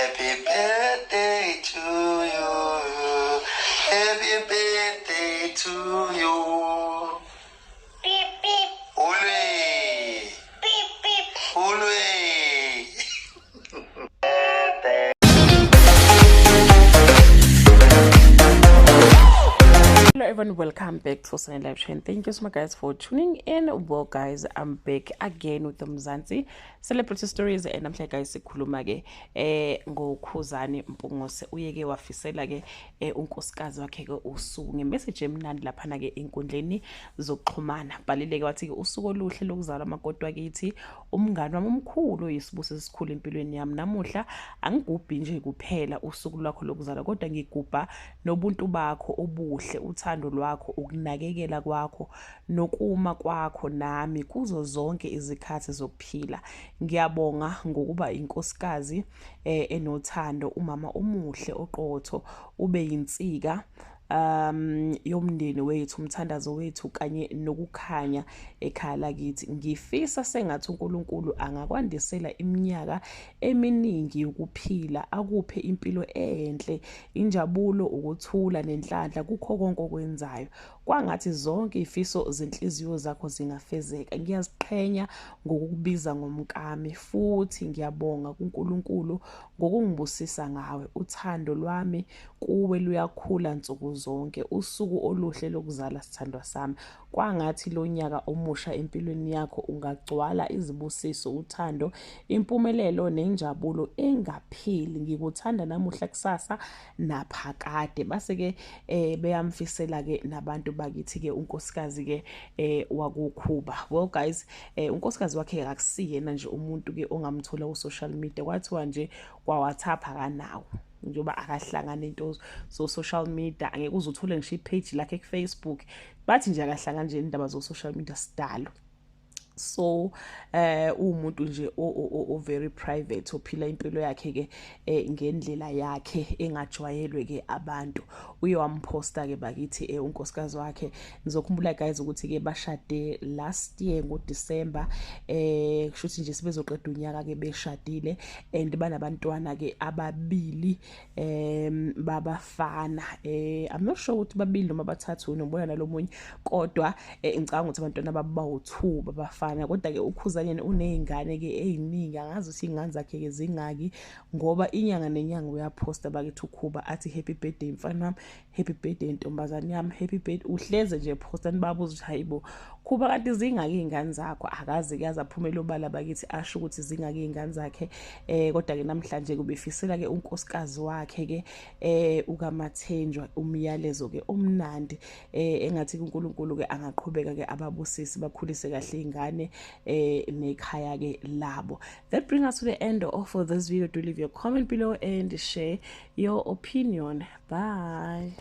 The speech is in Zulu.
Happy birthday to you. Happy birthday to you. Beep beep. Ole. Beep beep. Ole. Hello everyone, welcome back to Sunny Live Chain. Thank you so much guys for tuning in. Well guys, I'm back again with the Mzansi celebrity stories, and I'm like guys sikhuluma ke ngoKhuzani Mpungose. Uyeke wafisela ke unkosikazi wakhe ke usuku ngemessage emnandi lapha na ke enkundleni zokuxhumana. Balileke wathi ke usuku oluhle lokuzalwa makoti wakithi, umngani wami omkhulu oyisibuso esikhulu empilweni yami. Namuhla angigubhi nje kuphela usuku lwakho lokuzalwa, kodwa ngigubha nobuntu bakho obuhle, uthando lwakho, ukunakekela kwakho, nokuma kwakho nami kuzo zonke izikhathi zokuphila. Ngiyabonga ngokuba inkosikazi enothando, umama omuhle oqotho, ube yinsika yomndeni wethu, umthandazo wethu kanye nokukhanya ekhaya lakithi. Ngifisa sengathi uNkulunkulu angakwandisela iminyaka eminingi yokuphila, akuphe impilo enhle, injabulo, ukuthula nenhlanhla kukho konke okwenzayo. Kwangathi zonke izifiso zenhliziyo zakho zingafezeka. Ngiyaziqhenya ngokukubiza ngomkami, futhi ngiyabonga kuNkulunkulu ngokungibusisa ngawe. Uthando lwami kuwe luyakhula nsuku zonke. Usuku oluhle lokuzala sithandwa sami. Kwangathi lo nyaka omusha empilweni yakho ungagcwala izibusiso, uthando, impumelelo nenjabulo engapheli. Ngikuthanda namuhla, kusasa naphakade. Base ke beyamfisela ke nabantu bakithi ke unkosikazi ke wakuKhuba. Well guys, unkosikazi wakhe akusiyena nje umuntu ke ongamthola ku social media, kwathiwa nje kwa WhatsApp akanawo, njengoba akahlangana into so social media. Angeke uzuthole ngisho ipage lakhe ku Facebook, bathi nje akahlangana nje indaba zo social media sidalo. So umuntu nje o very private, ophila impilo yakhe ke ngendlela yakhe engajwayelwe ke abantu. Uye wamposta ke bakithi unkosikazi wakhe. Ngizokhumbula guys ukuthi ke bashade last year ngoDecember, kushuthi nje sibezoqeda unyaka ke beshadile, and banabantwana ke ababili babafana. I'm not sure ukuthi babili noma bathathu, nobona nalomunye, kodwa ngicabanga ukuthi abantwana babawu2 babafana. Kodwa ke uKhuzani unezingane ke eziningi, angazi ukuthi ingane zakhe ke zingaki, ngoba inyanga nenyanga uyaposta bakithi uKhuba athi happy birthday mfana wami, happy birthday ntombazane yami, happy birthday. Uhleze nje posta nibabuza ukuthi hayibo Khuba kanti zingaki izingane zakho? Akazi ke azaphumela obala bakithi asho ukuthi zingaki izingane zakhe. Kodwa ke namhlanje kubefisela ke unkosikazi wakhe ke ukaMathenjwa umyalezo ke omnandi, engathi uNkulunkulu ke angaqhubeka ke ababusisi, bakhulise kahle izingane nekhaya ke labo. That brings us to the end of this video. Do leave your comment below and share your opinion. Bye.